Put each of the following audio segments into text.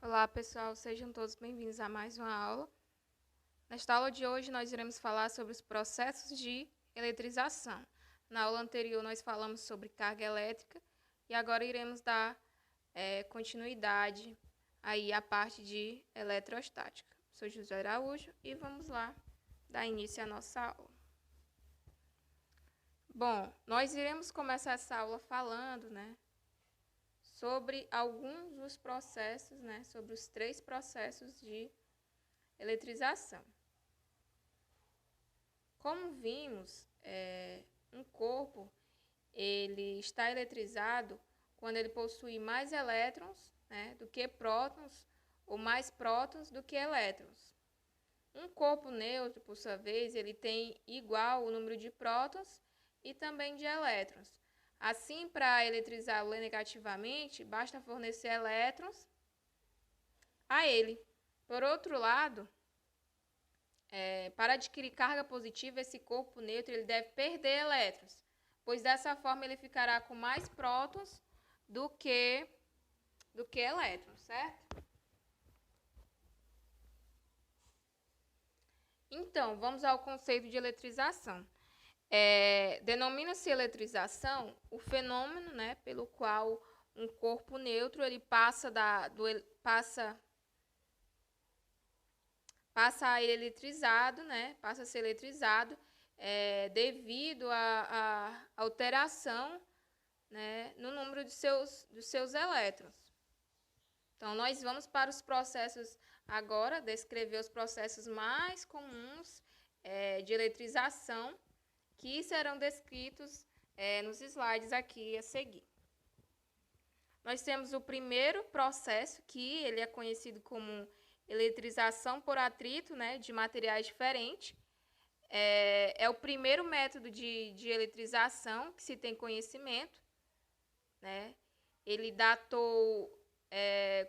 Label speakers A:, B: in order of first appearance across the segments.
A: Olá, pessoal, sejam todos bem-vindos a mais uma aula. Nesta aula de hoje, nós iremos falar sobre os processos de eletrização. Na aula anterior, nós falamos sobre carga elétrica e agora iremos dar continuidade aí à parte de eletrostática. Sou José Araújo e vamos lá dar início à nossa aula. Bom, nós iremos começar essa aula falando, sobre alguns dos processos, sobre os 3 processos de eletrização. Como vimos, um corpo ele está eletrizado quando ele possui mais elétrons do que prótons ou mais prótons do que elétrons. Um corpo neutro, por sua vez, ele tem igual o número de prótons e também de elétrons. Assim, para eletrizá-lo negativamente, basta fornecer elétrons a ele. Por outro lado, para adquirir carga positiva, esse corpo neutro ele deve perder elétrons, pois dessa forma ele ficará com mais prótons do que elétrons, certo? Então, vamos ao conceito de eletrização. Denomina-se eletrização o fenômeno pelo qual um corpo neutro ele passa a eletrizado, passa a ser eletrizado devido à alteração no número dos seus elétrons. Então, nós vamos para os processos agora, descrever os processos mais comuns de eletrização, que serão descritos nos slides aqui a seguir. Nós temos o primeiro processo, que ele é conhecido como eletrização por atrito de materiais diferentes. É o primeiro método de eletrização que se tem conhecimento. Ele datou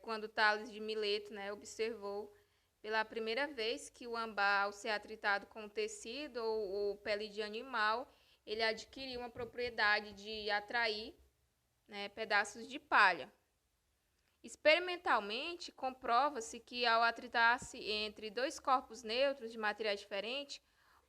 A: quando Tales de Mileto observou pela primeira vez que o âmbar, ao ser atritado com tecido ou pele de animal, ele adquiriu uma propriedade de atrair pedaços de palha. Experimentalmente, comprova-se que ao atritar-se entre 2 corpos neutros de materiais diferentes,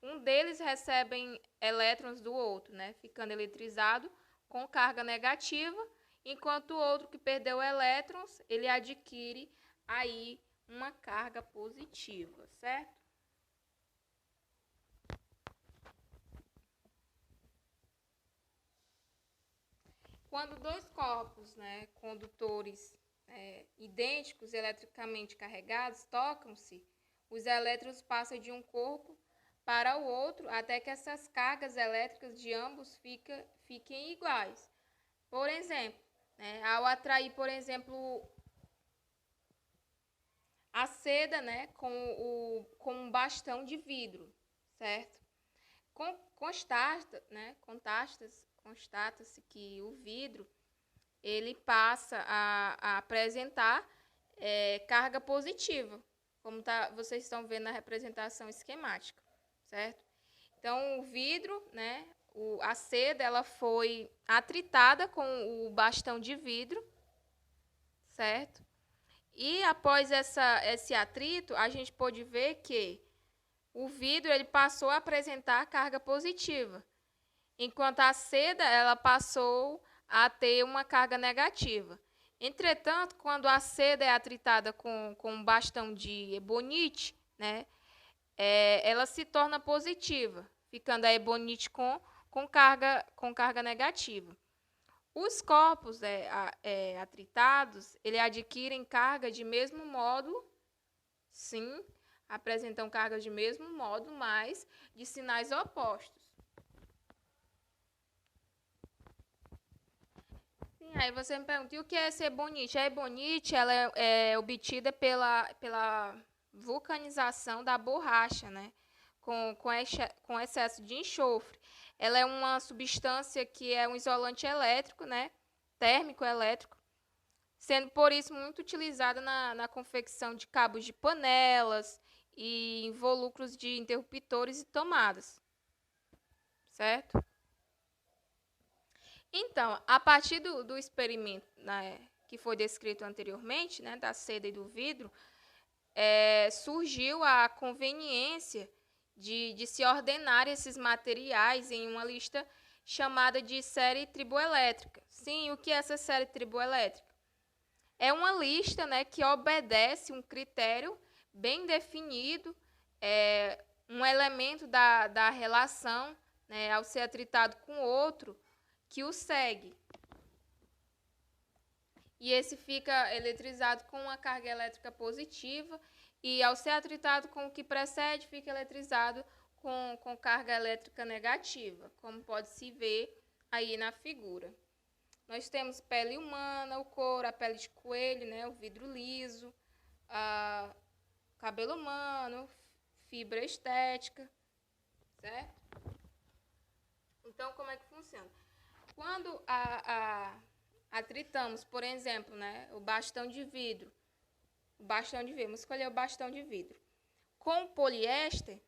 A: um deles recebe elétrons do outro, ficando eletrizado com carga negativa, enquanto o outro que perdeu elétrons, ele adquire aí uma carga positiva, certo? Quando 2 corpos condutores idênticos eletricamente carregados tocam-se, os elétrons passam de um corpo para o outro até que essas cargas elétricas de ambos fiquem iguais. Por exemplo, ao atrair, por exemplo, a seda com um bastão de vidro, certo? Constata-se que o vidro ele passa a apresentar carga positiva, como vocês estão vendo na representação esquemática, certo? Então, o vidro, a seda, ela foi atritada com o bastão de vidro, certo? E após esse atrito, a gente pode ver que o vidro ele passou a apresentar carga positiva, enquanto a seda ela passou a ter uma carga negativa. Entretanto, quando a seda é atritada com um bastão de ebonite, ela se torna positiva, ficando a ebonite com carga negativa. Os corpos atritados, ele adquirem carga de mesmo modo, sim, apresentam cargas de mesmo modo, mas de sinais opostos. Sim, aí você me pergunta, e o que é essa ebonite? A ebonite ela é obtida pela vulcanização da borracha, com excesso de enxofre. Ela é uma substância que é um isolante elétrico, térmico elétrico, sendo por isso muito utilizada na confecção de cabos de panelas e involucros de interruptores e tomadas, certo? Então, a partir do experimento que foi descrito anteriormente, né, da seda e do vidro, surgiu a conveniência de se ordenar esses materiais em uma lista chamada de série triboelétrica. Sim, o que é essa série triboelétrica? É uma lista, né, que obedece um critério bem definido, um elemento da relação, né, ao ser atritado com outro, que o segue. E esse fica eletrizado com uma carga elétrica positiva, e ao ser atritado com o que precede, fica eletrizado com carga elétrica negativa, como pode-se ver aí na figura. Nós temos pele humana, o couro, a pele de coelho, né, o vidro liso, cabelo humano, fibra estética, certo? Então, como é que funciona? Quando atritamos, por exemplo, né, o bastão de vidro, vamos escolher o bastão de vidro, com o poliéster,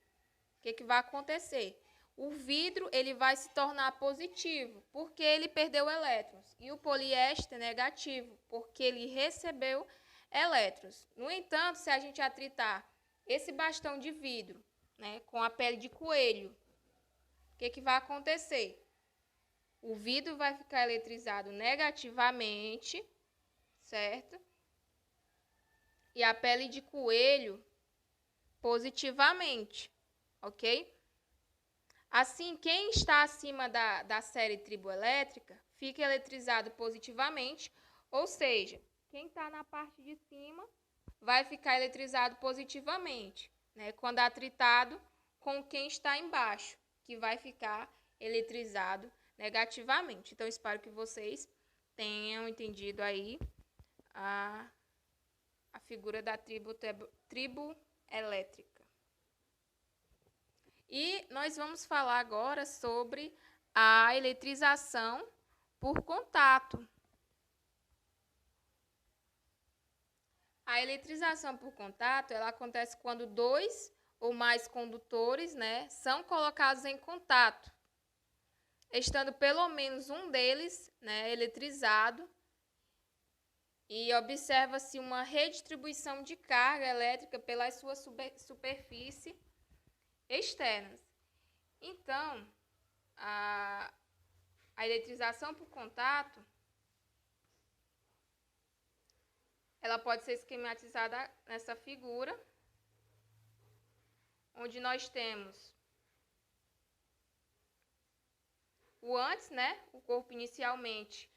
A: o que vai acontecer? O vidro ele vai se tornar positivo, porque ele perdeu elétrons, e o poliéster negativo, porque ele recebeu elétrons. No entanto, se a gente atritar esse bastão de vidro, né, com a pele de coelho, o que vai acontecer? O vidro vai ficar eletrizado negativamente, certo? E a pele de coelho positivamente, ok? Assim, quem está acima da série triboelétrica fica eletrizado positivamente, ou seja, quem está na parte de cima vai ficar eletrizado positivamente, né, quando atritado com quem está embaixo, que vai ficar eletrizado negativamente. Então, espero que vocês tenham entendido aí a figura da triboelétrica. E nós vamos falar agora sobre a eletrização por contato. A eletrização por contato, ela acontece quando dois ou mais condutores, né, são colocados em contato, estando pelo menos um deles, né, eletrizado, e observa-se uma redistribuição de carga elétrica pelas suas superfícies externas. Então, a eletrização por contato, ela pode ser esquematizada nessa figura, onde nós temos o antes, né, o corpo inicialmente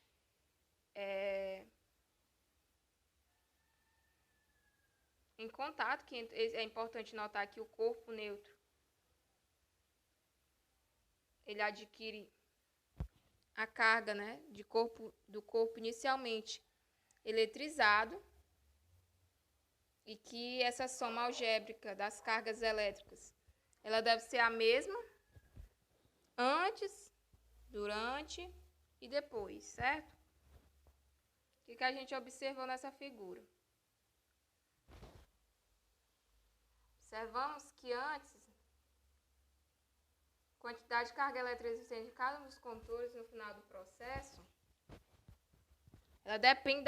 A: em contato, que é importante notar que o corpo neutro ele adquire a carga, né, do corpo inicialmente eletrizado, e que essa soma algébrica das cargas elétricas ela deve ser a mesma antes, durante e depois, certo? O que a gente observou nessa figura? Observamos que antes, a quantidade de carga elétrica existente de cada um dos condutores no final do processo, ela depende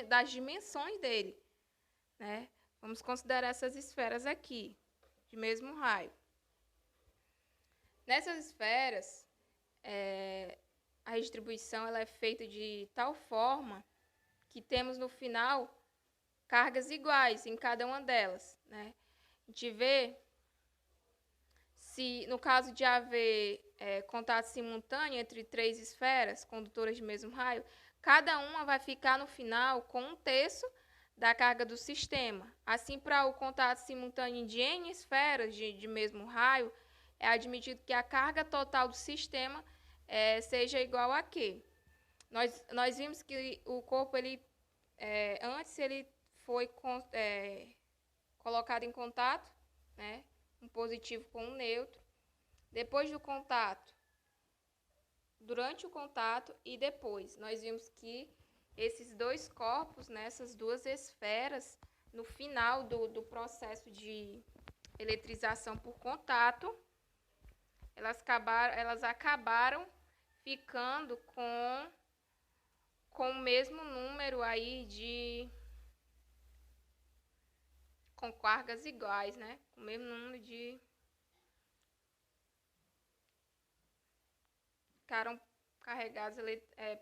A: das dimensões dele, né? Vamos considerar essas esferas aqui, de mesmo raio. Nessas esferas, a redistribuição ela é feita de tal forma que temos no final cargas iguais em cada uma delas, né? A gente vê se, no caso de haver contato simultâneo entre três esferas condutoras de mesmo raio, cada uma vai ficar no final com 1/3 da carga do sistema. Assim, para o contato simultâneo de N esferas de mesmo raio, é admitido que a carga total do sistema seja igual a Q. Nós vimos que o corpo, antes ele foi colocado em contato, né, um positivo com um neutro. Depois do contato, durante o contato e depois, nós vimos que esses dois corpos, né, essas duas esferas, no final do processo de eletrização por contato, elas acabaram ficando com o mesmo número aí com cargas iguais, né? Com o mesmo número de ficaram carregados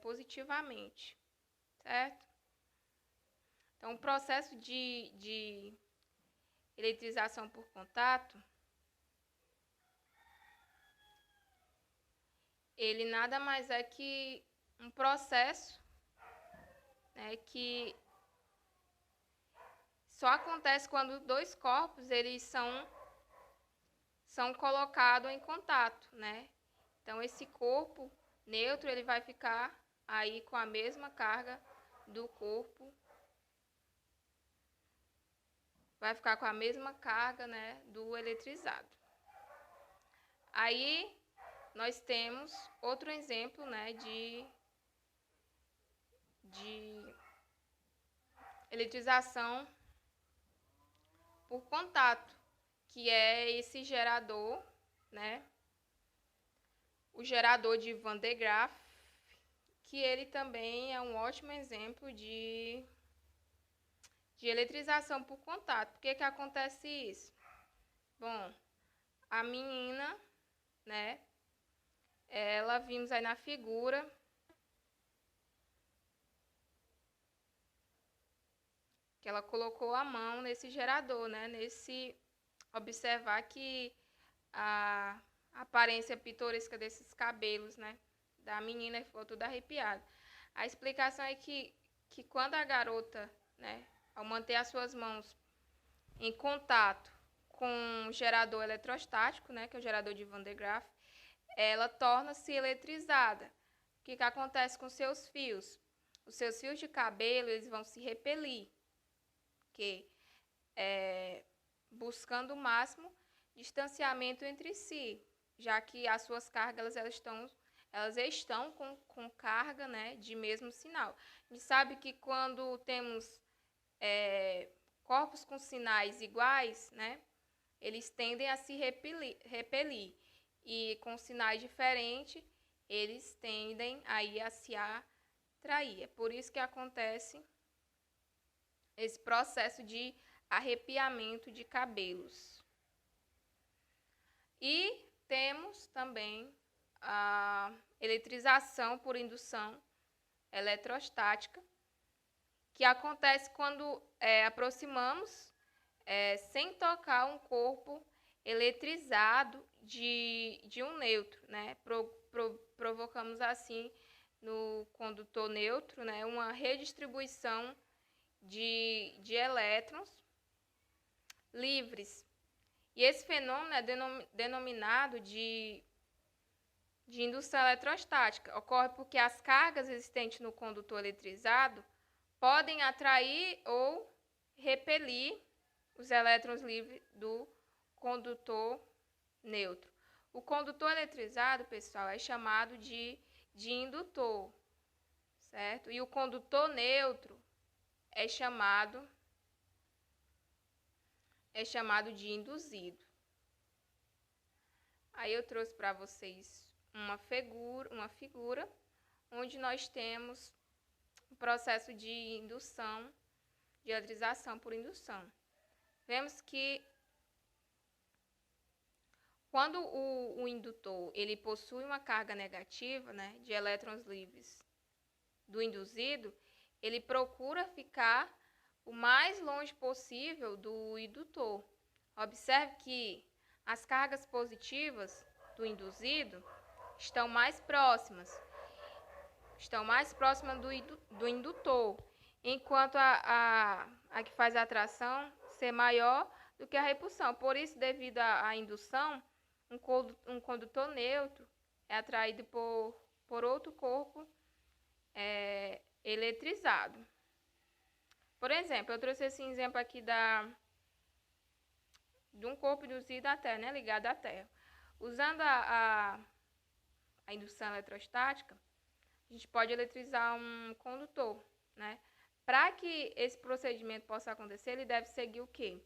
A: positivamente, certo? Então, o processo de eletrização por contato, ele nada mais é que um processo, né, que só acontece quando dois corpos eles são colocados em contato, né? Então, esse corpo neutro ele vai ficar aí com a mesma carga do corpo, vai ficar com a mesma carga, né, do eletrizado. Aí nós temos outro exemplo, né, de eletrização por contato, que é esse gerador, né, o gerador de Van de Graaff, que ele também é um ótimo exemplo de eletrização por contato. Por que acontece isso? Bom, a menina, né, ela vimos aí na figura que ela colocou a mão nesse gerador, né, observar que a aparência pitoresca desses cabelos, né, da menina ficou tudo arrepiada. A explicação é que quando a garota, né, ao manter as suas mãos em contato com o gerador eletrostático, né, que é o gerador de Van de Graaff, ela torna-se eletrizada. O que acontece com seus fios? Os seus fios de cabelo eles vão se repelir, buscando o máximo distanciamento entre si, já que as suas cargas elas estão com carga, né, de mesmo sinal. A gente sabe que quando temos corpos com sinais iguais, né, eles tendem a se repelir. E com sinais diferentes, eles tendem aí a se atrair. É por isso que acontece esse processo de arrepiamento de cabelos. E temos também a eletrização por indução eletrostática, que acontece quando aproximamos, sem tocar, um corpo eletrizado de um neutro, né? Provocamos assim no condutor neutro, né, uma redistribuição de elétrons livres. E esse fenômeno é denominado de indução eletrostática. Ocorre porque as cargas existentes no condutor eletrizado podem atrair ou repelir os elétrons livres do condutor neutro. O condutor eletrizado, pessoal, é chamado de indutor, certo? E o condutor neutro é chamado de induzido. Aí eu trouxe para vocês uma figura onde nós temos o processo de indução, de eletrização por indução. Vemos que quando o indutor ele possui uma carga negativa, né, de elétrons livres do induzido, ele procura ficar o mais longe possível do indutor. Observe que as cargas positivas do induzido estão mais próximas do indutor, enquanto a que faz a atração ser maior do que a repulsão. Por isso, devido à indução, um condutor neutro é atraído por outro corpo eletrizado. Por exemplo, eu trouxe esse exemplo aqui de um corpo induzido à Terra, né, ligado à Terra. Usando a indução eletrostática, a gente pode eletrizar um condutor, né? Para que esse procedimento possa acontecer, ele deve seguir o quê?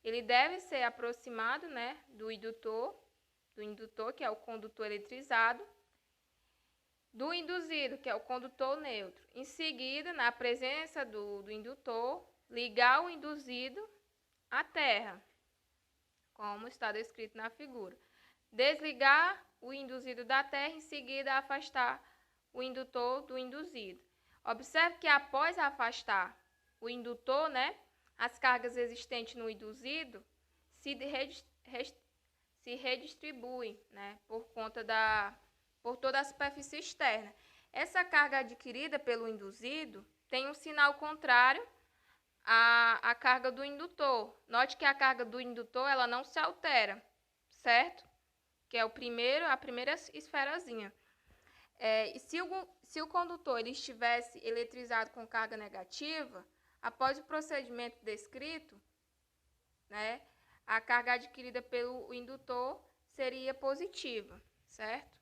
A: Ele deve ser aproximado, né, do indutor, que é o condutor eletrizado, do induzido, que é o condutor neutro. Em seguida, na presença do indutor, ligar o induzido à terra, como está descrito na figura. Desligar o induzido da terra, em seguida afastar o indutor do induzido. Observe que após afastar o indutor, as cargas existentes no induzido se redistribuem, por toda a superfície externa. Essa carga adquirida pelo induzido tem um sinal contrário à carga do indutor. Note que a carga do indutor ela não se altera, certo? Que é a primeira esferazinha. E se o condutor ele estivesse eletrizado com carga negativa, após o procedimento descrito, a carga adquirida pelo indutor seria positiva, certo?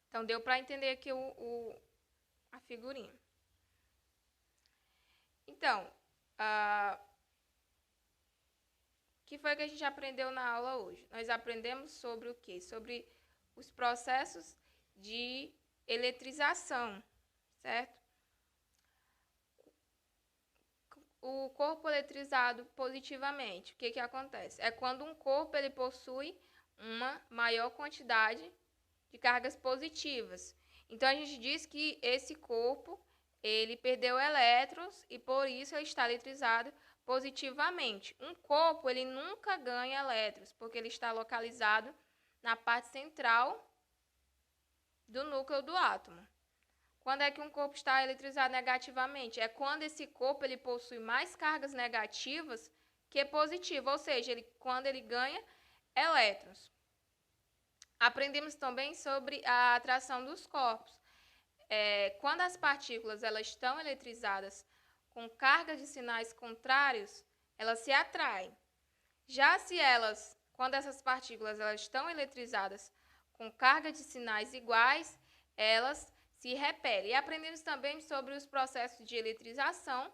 A: Então, deu para entender aqui a figurinha. Então, o que foi que a gente aprendeu na aula hoje? Nós aprendemos sobre o quê? Sobre os processos de eletrização, certo? O corpo eletrizado positivamente, o que acontece? É quando um corpo ele possui uma maior quantidade de cargas positivas. Então, a gente diz que esse corpo ele perdeu elétrons e, por isso, ele está eletrizado positivamente. Um corpo ele nunca ganha elétrons, porque ele está localizado na parte central do núcleo do átomo. Quando é que um corpo está eletrizado negativamente? É quando esse corpo ele possui mais cargas negativas que positivas, ou seja, quando ele ganha elétrons. Aprendemos também sobre a atração dos corpos. Quando as partículas elas estão eletrizadas com carga de sinais contrários, elas se atraem. Já quando essas partículas elas estão eletrizadas com carga de sinais iguais, elas se repelem. E aprendemos também sobre os processos de eletrização.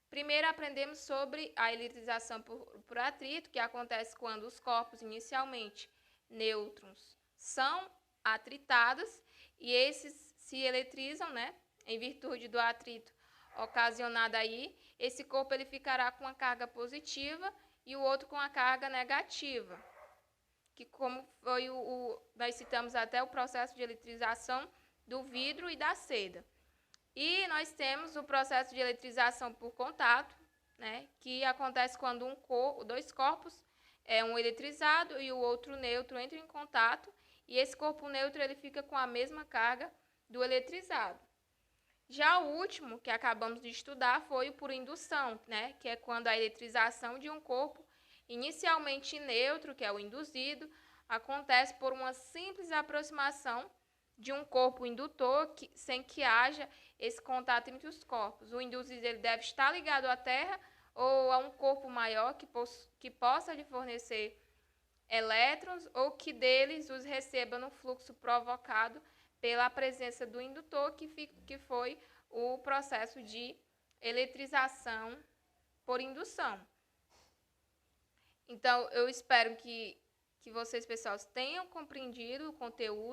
A: Primeiro aprendemos sobre a eletrização por atrito, que acontece quando os corpos inicialmente nêutrons são atritados e esses se eletrizam, em virtude do atrito ocasionado aí. Esse corpo ele ficará com a carga positiva e o outro com a carga negativa, que como foi nós citamos até o processo de eletrização do vidro e da seda. E nós temos o processo de eletrização por contato, que acontece quando dois corpos, um eletrizado e o outro neutro, entram em contato, e esse corpo neutro ele fica com a mesma carga do eletrizado. Já o último que acabamos de estudar foi o por indução, que é quando a eletrização de um corpo inicialmente neutro, que é o induzido, acontece por uma simples aproximação de um corpo indutor sem que haja esse contato entre os corpos. O induzido ele deve estar ligado à Terra ou a um corpo maior que possa lhe fornecer elétrons ou que deles os receba no fluxo provocado pela presença do indutor, que foi o processo de eletrização por indução. Então, eu espero que vocês, pessoal, tenham compreendido o conteúdo.